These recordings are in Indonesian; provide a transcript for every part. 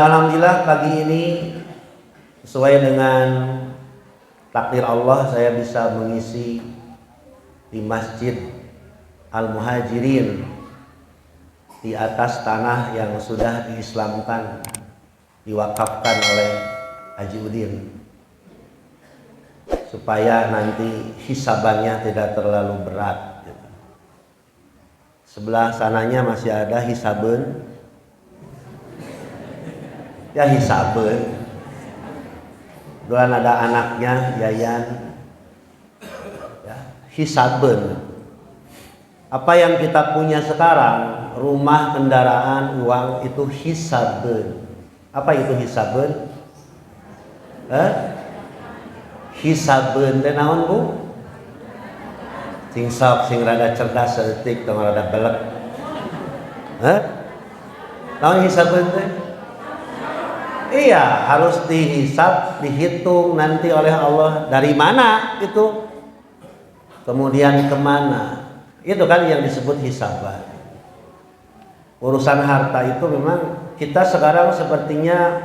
Alhamdulillah pagi ini sesuai dengan takdir Allah saya bisa mengisi di Masjid Al-Muhajirin di atas tanah yang sudah diislamkan, diwakafkan oleh Haji Udin, supaya nanti hisabannya tidak terlalu berat. Sebelah sananya masih ada hisaben, ya hisaben. Doan ada anaknya Yayan, ya, hisaben. Apa yang kita punya sekarang, rumah, kendaraan, uang, itu hisaben. Apa itu hisaben? Hisaben teh naon, Bu? Sing sok sing rada cerdas seutik tong rada belek. Naon hisaben teh? Iya, harus dihisab, dihitung nanti oleh Allah dari mana itu, kemudian kemana. Itu kan yang disebut hisaban. Urusan harta itu memang kita sekarang sepertinya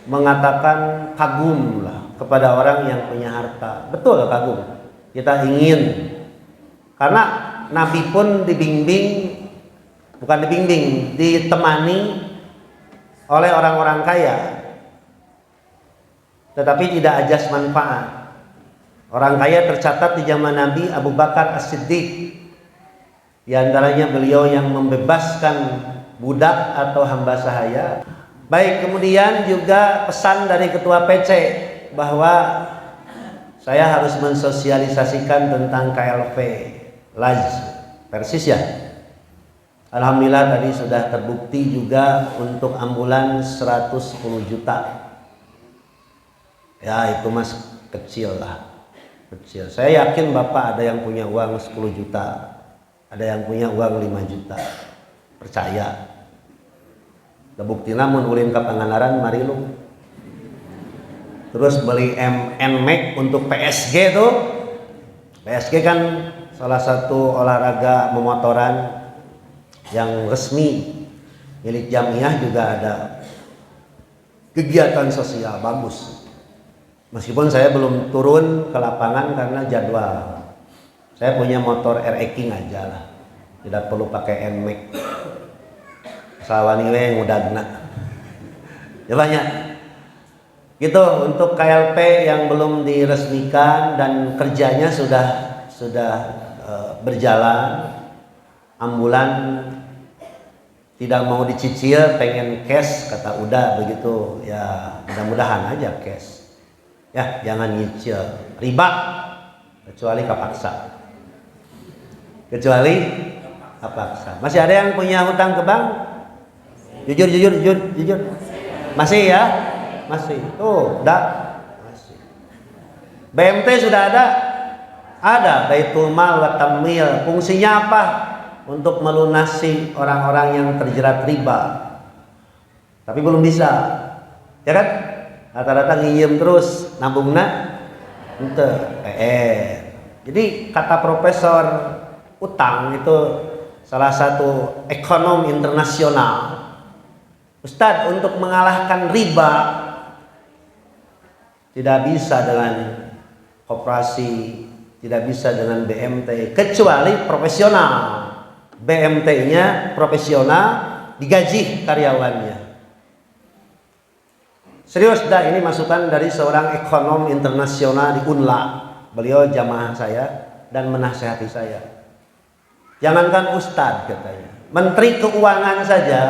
mengatakan kagum lah kepada orang yang punya harta. Betul kagum. Kita ingin, karena Nabi pun dibimbing, bukan dibimbing, ditemani oleh orang-orang kaya, tetapi tidak ajas manfaat. Orang kaya tercatat di zaman Nabi Abu Bakar As-Siddiq, di antaranya beliau yang membebaskan budak atau hamba sahaya. Baik, kemudian juga pesan dari ketua PC bahwa saya harus mensosialisasikan tentang KLP Laj Persis ya. Alhamdulillah tadi sudah terbukti juga untuk ambulans 110 juta. Ya itu mas kecil lah, kecil. Saya yakin Bapak ada yang punya uang 10 juta, ada yang punya uang 5 juta. Percaya. Terbukti namun ulin ke Pangandaran Marilung. Terus beli NMAX untuk PSG tuh. PSG kan salah satu olahraga memotoran yang resmi milik Jamiah, juga ada kegiatan sosial bagus. Meskipun saya belum turun ke lapangan karena jadwal. Saya punya motor RE King aja lah, tidak perlu pakai NMAX. Sawani we yang udagna. Ya banyak. Gitu untuk KLP yang belum diresmikan dan kerjanya sudah berjalan. Ambulan tidak mau dicicil, pengen cash, kata udah begitu ya, mudah-mudahan aja cash ya, jangan nyicil riba kecuali kapaksa, masih ada yang punya hutang ke bank? Jujur masih ya, masih tuh masih. BMT sudah ada Baitul Mal wa Tamwil. Fungsinya apa? Untuk melunasi orang-orang yang terjerat riba, tapi belum bisa, ya kan? Rata-rata nginjem terus, nabungna ente Jadi kata Profesor Utang itu salah satu ekonom internasional, Ustadz, untuk mengalahkan riba tidak bisa dengan koperasi, tidak bisa dengan BMT, kecuali profesional. BMT-nya profesional, digaji karyawannya. Serius dah, ini masukan dari seorang ekonom internasional di UNLA. Beliau jamaah saya dan menasehati saya. Jangankan Ustadz katanya, Menteri Keuangan saja,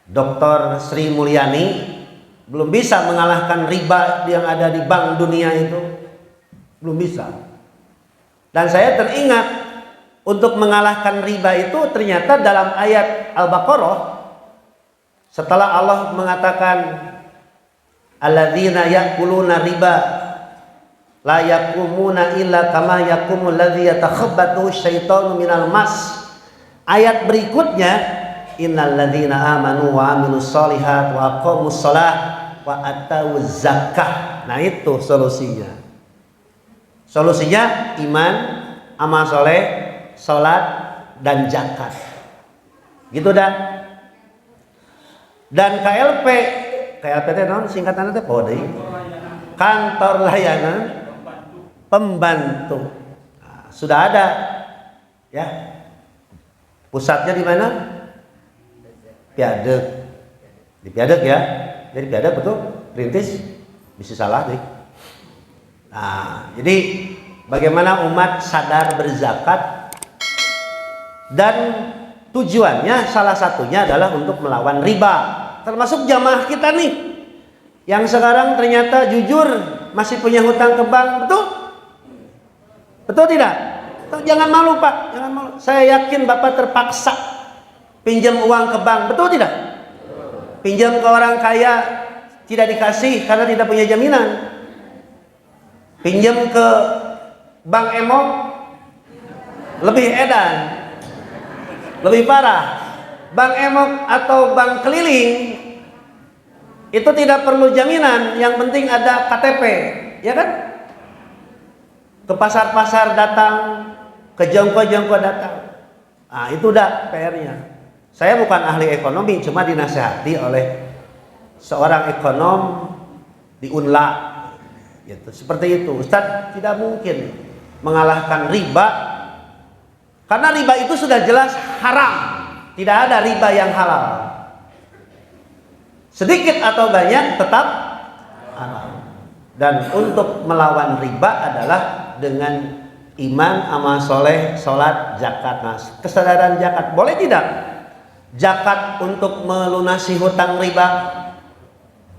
Dr. Sri Mulyani, belum bisa mengalahkan riba yang ada di bank dunia itu. Belum bisa. Dan saya teringat, untuk mengalahkan riba itu ternyata dalam ayat Al-Baqarah, setelah Allah mengatakan alladzina ya'kuluna riba la yaqumuna illa kama yaqumul ladzi yatakhabbathu syaitanu minal mas. Ayat berikutnya innal ladzina amanu wa amilus solihat wa aqamus shalah wa atawuz zakah. Nah itu solusinya. Solusinya iman, amal soleh, salat dan zakat. Gitu dah. Dan KLP itu non singkatan itu PODI, kantor layanan pembantu. Nah, sudah ada ya. Pusatnya di mana? Piadeg. Di Piadeg ya. Jadi Piadeg betul, Rintis bisa salah deh. Nah, jadi bagaimana umat sadar berzakat, dan tujuannya salah satunya adalah untuk melawan riba. Termasuk jamaah kita nih yang sekarang ternyata jujur masih punya hutang ke bank, betul? Betul tidak? Jangan malu Pak, jangan malu. Saya yakin Bapak terpaksa pinjam uang ke bank, betul tidak? Pinjam ke orang kaya tidak dikasih karena tidak punya jaminan. Pinjam ke bank emok lebih edan, lebih parah. Bank emok atau bank keliling itu tidak perlu jaminan, yang penting ada KTP, ya kan? Ke pasar-pasar datang, ke jongko-jongko datang. Nah, itu udah PR-nya. Saya bukan ahli ekonomi, cuma dinasehati oleh seorang ekonom di Unla, gitu. Seperti itu, Ustadz, tidak mungkin mengalahkan riba, karena riba itu sudah jelas haram. Tidak ada riba yang halal. Sedikit atau banyak tetap haram. Dan untuk melawan riba adalah dengan iman, amal soleh, sholat, zakat. Nah, kesadaran zakat. Boleh tidak zakat untuk melunasi hutang riba?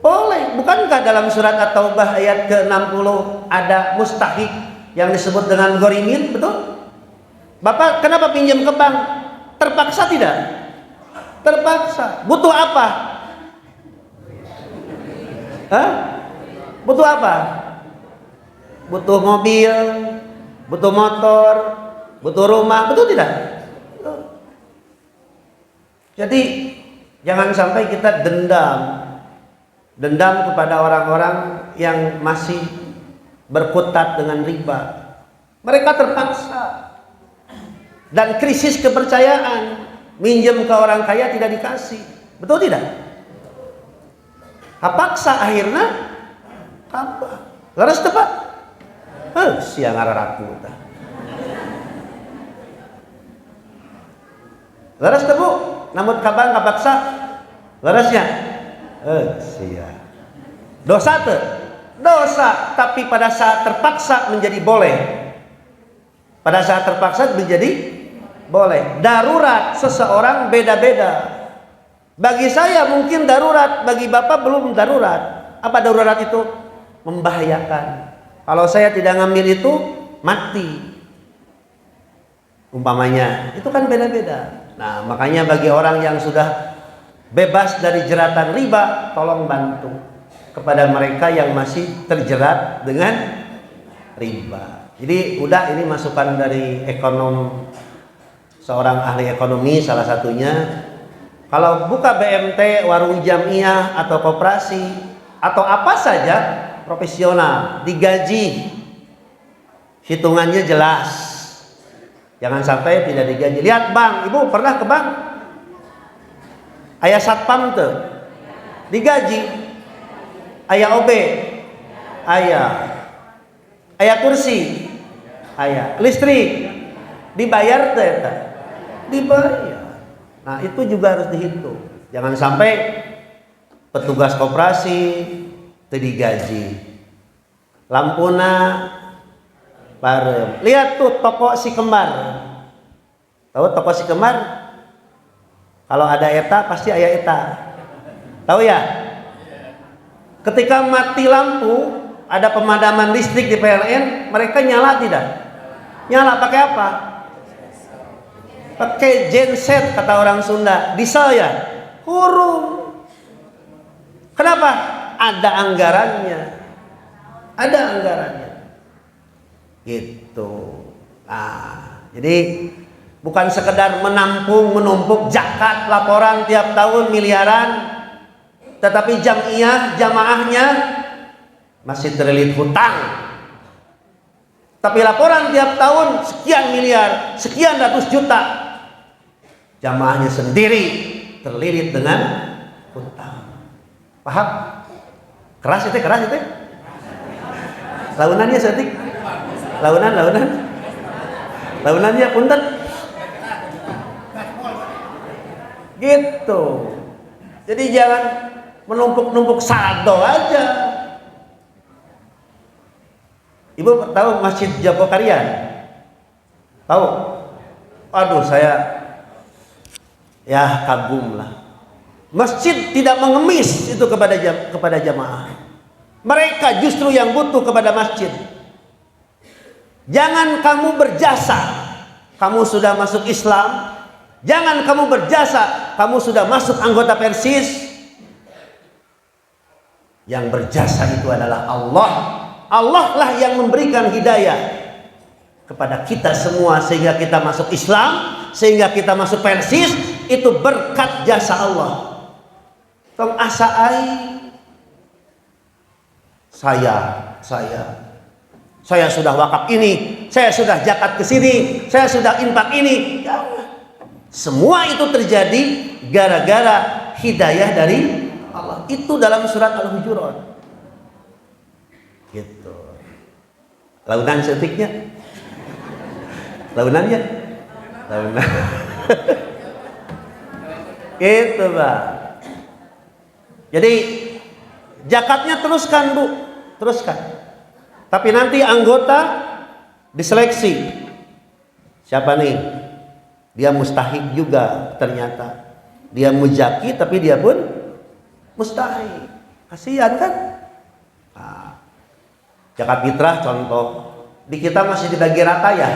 Boleh. Bukankah dalam surat At-Taubah ayat ke-60 ada mustahik yang disebut dengan ghorimin? Betul? Bapak kenapa pinjam ke bank? Terpaksa tidak? Terpaksa. Butuh apa? Hah? Butuh apa? Butuh mobil, butuh motor, butuh rumah, betul tidak? Jadi jangan sampai kita dendam kepada orang-orang yang masih berkutat dengan riba. Mereka terpaksa, dan krisis kepercayaan, minjem ke orang kaya tidak dikasih, betul tidak? Paksa akhirnya apa? Laras tepat. Siang araraku. Laras tebu, namun kabang kapaksa, larasnya. Siang. Dosa tuh, dosa. Tapi pada saat terpaksa menjadi boleh. Pada saat terpaksa menjadi boleh. Darurat seseorang beda-beda. Bagi saya mungkin darurat, bagi Bapak belum darurat. Apa darurat itu? Membahayakan. Kalau saya tidak ngambil itu, mati. Umpamanya, itu kan beda-beda. Nah, makanya bagi orang yang sudah bebas dari jeratan riba, tolong bantu kepada mereka yang masih terjerat dengan riba. Jadi udah, ini masukan dari ekonom, seorang ahli ekonomi salah satunya. Kalau buka BMT, warung jamiah atau koperasi atau apa saja profesional, digaji, hitungannya jelas. Jangan sampai tidak digaji. Lihat bank, ibu pernah ke bank? Ayah satpam tuh digaji, ayah OB, ayah kursi, ayah listrik dibayar tuh, dibayar. Nah, itu juga harus dihitung. Jangan sampai petugas koperasi itu digaji. Lampuna parem. Lihat tuh toko si kembar. Tahu toko si kembar? Kalau ada eta pasti aya eta. Tahu ya? Ketika mati lampu, ada pemadaman listrik di PLN, mereka nyala tidak? Nyala pakai apa? Pakai genset kata orang Sunda. Diesel ya? Huruf. Kenapa? Ada anggarannya. Ada anggarannya. Gitu. Nah, jadi bukan sekedar menampung, menumpuk zakat, laporan tiap tahun miliaran, tetapi jamaahnya masih terlilit hutang. Tapi laporan tiap tahun sekian miliar, sekian ratus juta, jamaahnya sendiri terlilit dengan utang. Paham? Keras itu. Launannya setik. Launannya punten. Gitu. Jadi jangan menumpuk-numpuk saldo aja. Ibu tahu Masjid Jogokarian? Tahu? Aduh, saya ya kagum lah. Masjid tidak mengemis itu kepada jamaah. Mereka justru yang butuh kepada masjid. Jangan kamu berjasa, kamu sudah masuk Islam. Jangan kamu berjasa, kamu sudah masuk anggota Persis. Yang berjasa itu adalah Allah. Allah lah yang memberikan hidayah kepada kita semua sehingga kita masuk Islam, sehingga kita masuk Persis. Itu berkat jasa Allah. Tong asai saya sudah wakaf ini, saya sudah zakat ke sini, saya sudah infak ini. Semua itu terjadi gara-gara hidayah dari Allah. Itu dalam surat Al-Hujurat. Gitu. Launan setiknya. Launannya. Gitu, Pak. Jadi zakatnya teruskan, Bu. Teruskan. Tapi nanti anggota diseleksi. Siapa nih? Dia mustahik juga ternyata. Dia muzaki tapi dia pun mustahik. Kasihan kan? Nah, zakat fitrah contoh. Di kita masih dibagi rata ya.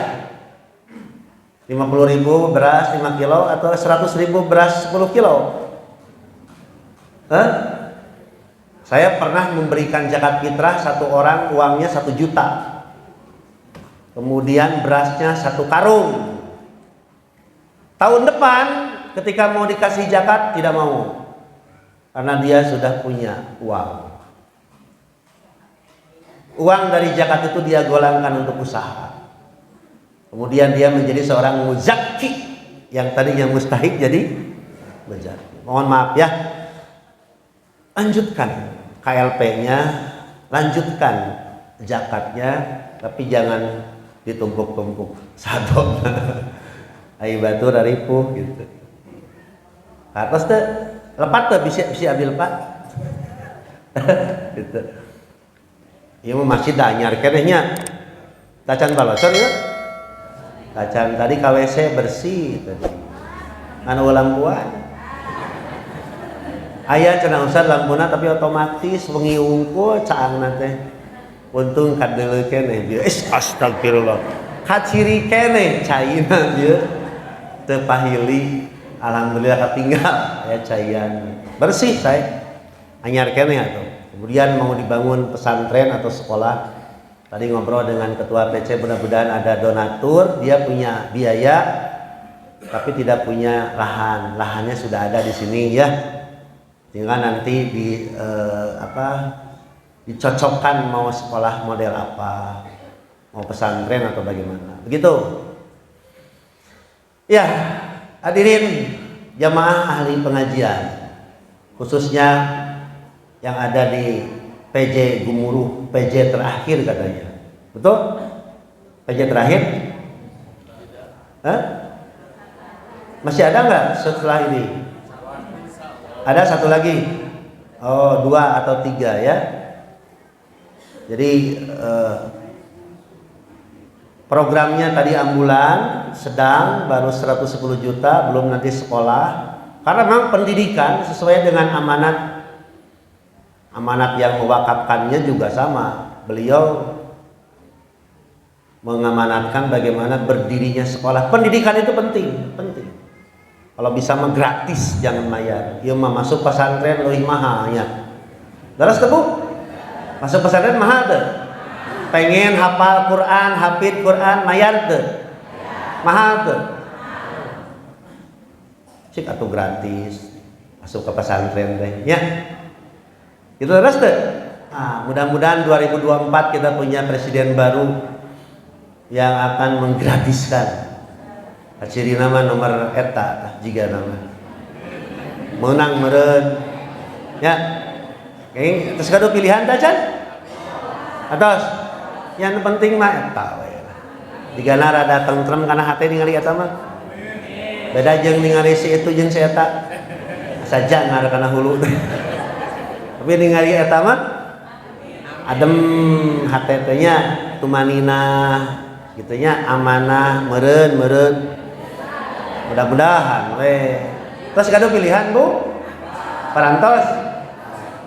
50.000 beras 5 kilo atau 100.000 beras 10 kilo. Saya pernah memberikan zakat fitrah satu orang uangnya 1 juta. Kemudian berasnya 1 karung. Tahun depan ketika mau dikasih zakat tidak mau. Karena dia sudah punya uang. Uang dari zakat itu dia golangkan untuk usaha. Kemudian dia menjadi seorang muzaki yang tadinya mustahik jadi muzaki. Mohon maaf ya. Lanjutkan KLP-nya, lanjutkan zakatnya, tapi jangan ditumpuk-tumpuk. Sadok. Ai batur aripuh gitu. Atas teh lepat teh bisa ambil Pak. Gitu. Ieu mah masih danyar kenehnya. Tacan baloson ya. Tacan tadi KWC bersih tadi. Anu lampuan. Aya cenah usah lampuna tapi otomatis wengi unggul caangna teh. Untung kadeuleu keneh bieu. Astagfirullah. Kaciri keneh caina bieu. Teu pahili. Alhamdulillah katinggal aya caian. Bersih saya. Anyar keneh atuh. Kemudian mau dibangun pesantren atau sekolah. Tadi ngobrol dengan ketua PC, mudah-mudahan ada donatur, dia punya biaya tapi tidak punya lahan. Lahannya sudah ada di sini ya. Tinggal nanti dicocokkan mau sekolah model apa, mau pesantren atau bagaimana. Begitu. Ya, hadirin jamaah ahli pengajian, khususnya yang ada di PJ Gumuruh, PJ terakhir katanya. Betul? PJ terakhir? Hah? Masih ada nggak setelah ini? Ada satu lagi? Oh, 2 atau 3 ya. Jadi programnya tadi ambulan, sedang baru 110 juta, belum nanti sekolah. Karena memang pendidikan sesuai dengan amanat yang mewakafkannya juga sama. Beliau mengamanatkan bagaimana berdirinya sekolah. Pendidikan itu penting. Kalau bisa mah gratis, jangan bayar. Ieu mah masuk pesantren leuwih mahal nya. Daras teu Bu? Masuk pesantren mahal teu? Pengen hafal Quran, hafid Quran, mayar teu? Mahal teu? Cik atuh gratis. Masuk ke pesantren teh nya. Itu terus tuh. Nah, mudah-mudahan 2024 kita punya presiden baru yang akan menggratiskan. Ciri nama nomor eta jika nama. Menang meureun Ya. Oke, terus kado pilihan ta can? Atos. Yang penting mah eta we. Digana rada tentrem kana hate ningali eta mah. Beda jeung ningali si itu jeung si eta. Saja ngara kana hulu. Tapi ningali eta mah adem hate teh nya, tumanina gitu nya, amanah, meureun. Mudah-mudahan we. Terus kado pilihan, Bu? Parantos.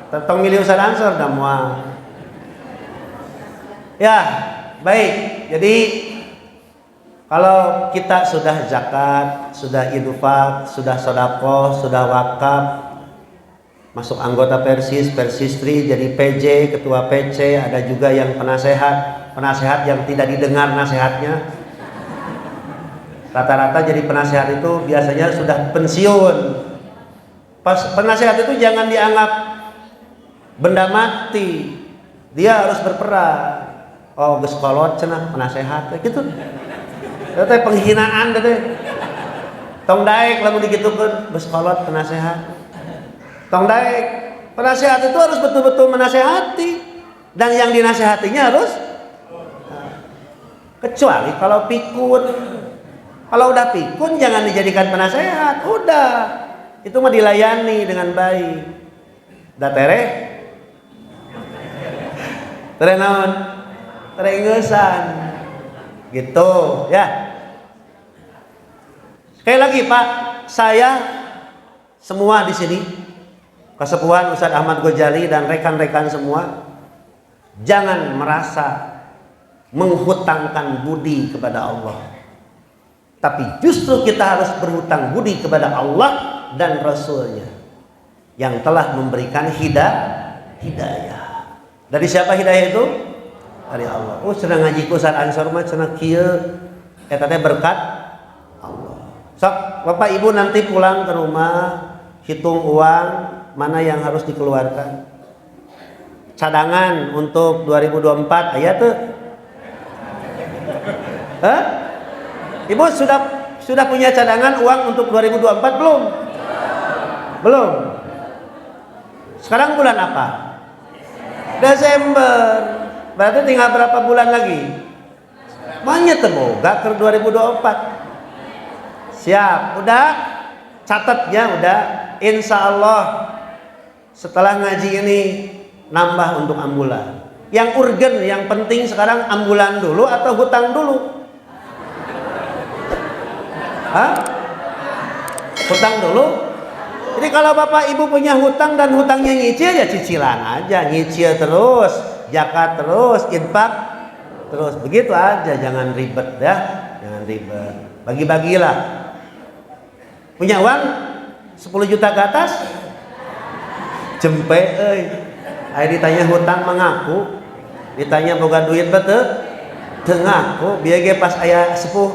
Tentang milih Ustaz Ansor dah moal. Ya, baik. Jadi kalau kita sudah zakat, sudah infak, sudah sedekah, sudah wakaf, masuk anggota Persis, Persistri, jadi PJ, ketua PC, ada juga yang penasehat yang tidak didengar nasihatnya. Rata-rata jadi penasehat itu biasanya sudah pensiun. Pas penasehat itu jangan dianggap benda mati, dia harus berperan. Oh, geus kolot cenah penasehat gitu. Itu teh penghinaan teh. Tong daek lamun digitukeun geus kolot penasehat. Tong daek, penasehat itu harus betul-betul menasehati, dan yang dinasehatinya harus kecuali kalau pikun. Kalau udah pikun jangan dijadikan penasehat, udah. Itu mah dilayani dengan baik. Da tereh naon? Terengeusan. Gitu, ya. Sekali lagi, Pak, saya semua di sini, Kesepuhan Ustadz Ahmad Ghazali dan rekan-rekan semua, jangan merasa menghutangkan budi kepada Allah. Tapi justru kita harus berhutang budi kepada Allah dan Rasulnya yang telah memberikan hidayah. Dari siapa hidayah itu? Dari Allah. Oh, cenah ngaji ku Ustaz Ansor mah cenah kieu eta teh berkat Allah. Sok Bapak Ibu nanti pulang ke rumah hitung uang mana yang harus dikeluarkan. Cadangan untuk 2024 aya teu? Hah? Ibu sudah punya cadangan uang untuk 2024 belum? Belum. Sekarang bulan apa? Desember. Berarti tinggal berapa bulan lagi? Banyak temoga ke 2024. Siap, udah catat ya, udah. Insya Allah setelah ngaji ini nambah untuk ambulan. Yang urgen, yang penting sekarang ambulan dulu atau hutang dulu? Hah? Hutang dulu? Jadi kalau Bapak Ibu punya hutang dan hutangnya nyicil, ya cicilan aja, nyicil terus, zakat terus, infak terus, begitu aja, jangan ribet ya, jangan ribet. Bagi-bagilah. Punya uang 10 juta ke atas? Jempe euy. Aya ditanya hutang mengaku, ditanya boga duit betul, teu ngaku, bieu ge pas aya sepuh.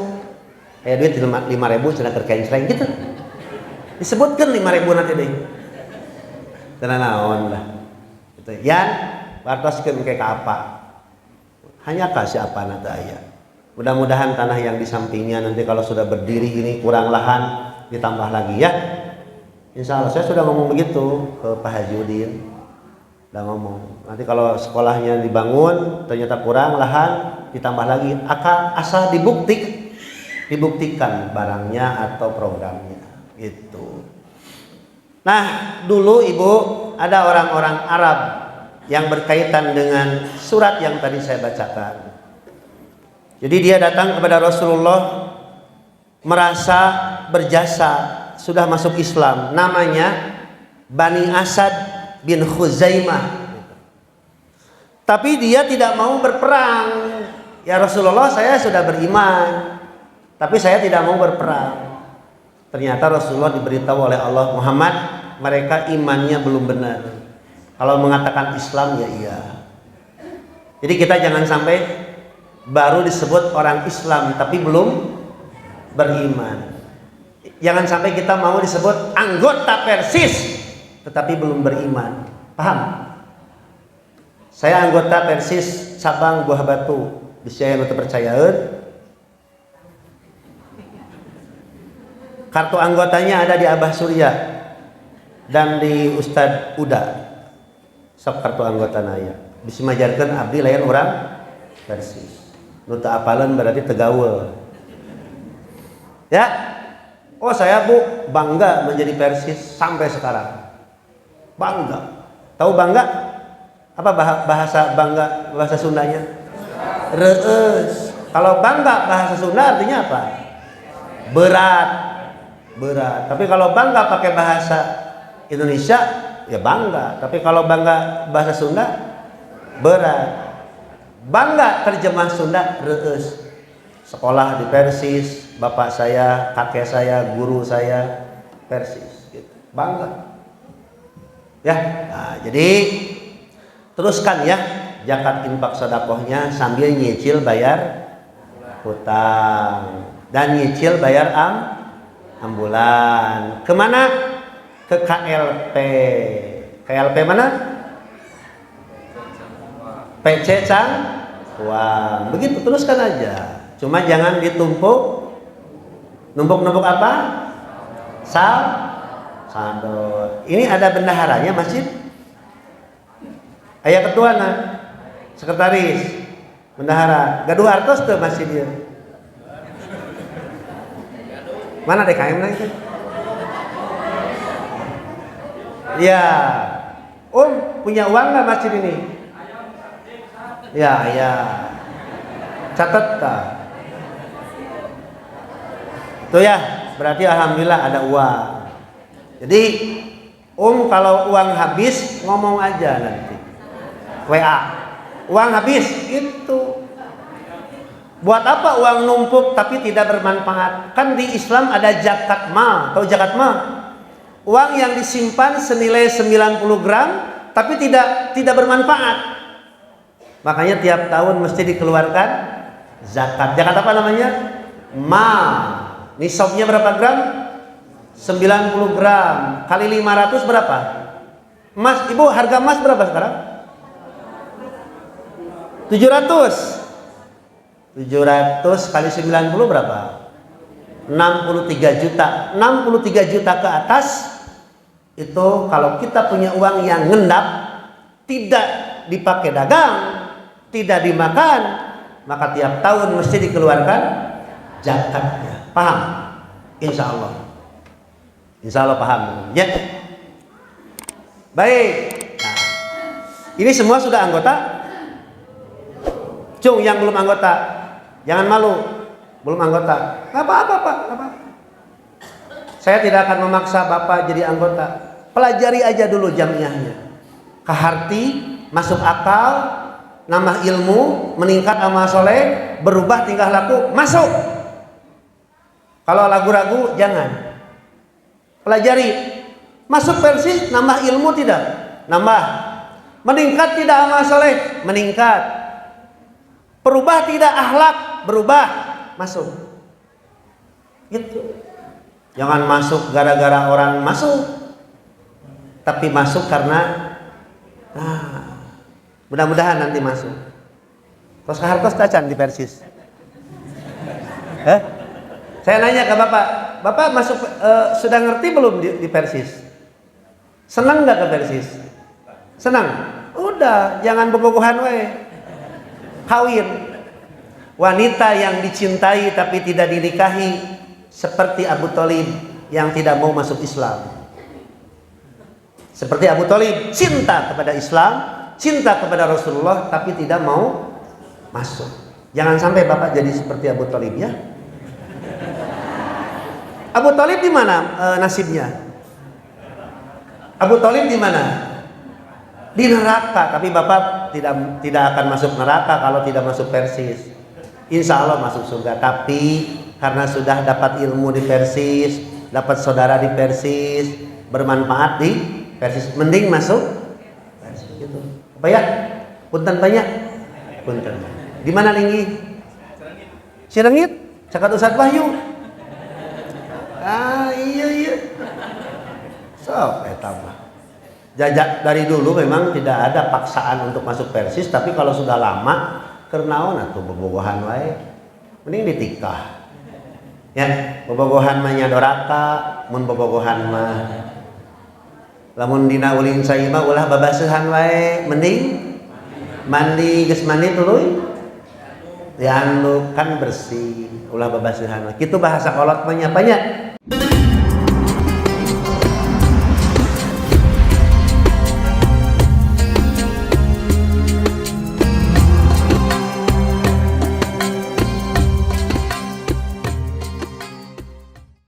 Aya duit 5.000 cenah keur kencreng gitu. Disebutkan 5.000 nanti deh. Cenah naon lah. Gitu. Yan wartoskeun ke apa? Hanya kasih apa nanti aya. Mudah-mudahan tanah yang di sampingnya nanti kalau sudah berdiri ini kurang lahan ditambah lagi ya. Insya Allah saya sudah ngomong begitu ke Pak Haji Udin. Udah ngomong. Nanti kalau sekolahnya dibangun ternyata kurang lahan ditambah lagi. Asal dibuktikan barangnya atau programnya. Gitu. Nah, dulu Ibu ada orang-orang Arab yang berkaitan dengan surat yang tadi saya bacakan. Jadi dia datang kepada Rasulullah merasa berjasa, sudah masuk Islam. Namanya Bani Asad bin Khuzaimah. Tapi dia tidak mau berperang. Ya Rasulullah, saya sudah beriman, tapi saya tidak mau berperang. Ternyata Rasulullah diberitahu oleh Allah, Muhammad, mereka imannya belum benar. Kalau mengatakan Islam ya iya. Jadi kita jangan sampai baru disebut orang Islam tapi belum beriman. Jangan sampai kita mau disebut anggota Persis tetapi belum beriman. Paham? Saya anggota Persis Sabang Buah Batu. Bisa yang terpercayaan. Kartu anggotanya ada di Abah Surya. dan di Ustad Uda sok kartu anggota naya bisa majarkan abdi lain orang Persis nuta apalan berarti tegaul ya. Oh saya Bu bangga menjadi Persis sampai sekarang, bangga. Tahu bangga apa bahasa bangga, bahasa Sundanya reus. Kalau bangga bahasa Sunda artinya apa? Berat, berat. Tapi kalau bangga pakai bahasa Indonesia ya bangga. Tapi kalau bangga bahasa Sunda berat. Bangga terjemah Sunda reus. Sekolah di Persis, bapak saya, kakek saya, guru saya Persis gitu. Bangga. Ya, nah, jadi teruskan ya zakat infak sedekahnya sambil nyicil bayar hutang dan nyicil bayar ambulan. Kemana? Ke KLP. KLP mana? PC Cangkuang. Begitu teruskan aja. Cuma jangan ditumpuk. Numpuk-numpuk apa? Saldo. Ini ada bendaharanya masjid. Ayah ketua nah, sekretaris, bendahara. Gaduh artos tuh masjid dia. Mana DKM lagi? Ya, punya uang nggak masjid ini? Ya, catat tak? Tuh ya, berarti alhamdulillah ada uang. Jadi kalau uang habis ngomong aja nanti WA uang habis itu. Buat apa uang numpuk tapi tidak bermanfaat? Kan di Islam ada zakat mal. Tahu zakat mal? Uang yang disimpan senilai 90 gram tapi tidak bermanfaat. Makanya tiap tahun mesti dikeluarkan zakat. Zakat apa namanya? Mal. Nisabnya berapa gram? 90 gram kali 500 berapa? Emas, Ibu harga emas berapa sekarang? 700 kali 90 berapa? 63 juta. 63 juta ke atas itu kalau kita punya uang yang ngendap, tidak dipakai dagang, tidak dimakan, maka tiap tahun mesti dikeluarkan zakatnya. Paham? Insya Allah. Insya Allah paham ya. Baik. Nah, ini semua sudah anggota. Cung yang belum anggota, jangan malu. Belum anggota, nggak apa-apa Pak, nggak apa-apa. Saya tidak akan memaksa Bapak jadi anggota. Pelajari aja dulu jamiahnya. Kaharti, masuk akal, nambah ilmu, meningkat amal soleh, berubah tingkah laku, masuk. Kalau ragu-ragu jangan. Pelajari, masuk Persis, nambah ilmu tidak? Nambah. Meningkat tidak amal soleh? Meningkat. Berubah tidak akhlak? Berubah. Masuk. Gitu. Jangan masuk gara-gara orang masuk, tapi masuk karena mudah-mudahan nanti masuk. Kos hartos tacan di Persis. Saya nanya ke Bapak masuk sudah ngerti belum di Persis? Senang nggak ke Persis? Senang? Udah, jangan bobogohan we. Kawin. Wanita yang dicintai tapi tidak dinikahi seperti Abu Thalib yang tidak mau masuk Islam. Seperti Abu Thalib, cinta kepada Islam, cinta kepada Rasulullah tapi tidak mau masuk. Jangan sampai Bapak jadi seperti Abu Thalib ya. Abu Thalib di mana nasibnya? Abu Thalib di mana? Di neraka. Tapi Bapak tidak akan masuk neraka kalau tidak masuk Persis. Insya Allah masuk surga. Tapi karena sudah dapat ilmu di Persis, dapat saudara di Persis, bermanfaat di Persis, mending masuk Persis gitu. Apa ya? Punten banyak. Punten. Di mana Linggi? Cirengit. Cakat Ustadz Wahyu. Iya. So, tambah. Jajak dari dulu memang tidak ada paksaan untuk masuk Persis, tapi kalau sudah lama kernaon atuh bobogohan wae. Mending ditikah. Ya, bobogohan mah nyadoraka, mun bobogohan mah Lamun dina ulin saima ulah babaseuhan wae, mending mandi geus mandi tuluy dianduk kan bersih, ulah babaseuhan. Kitu bahasa kolot mah nya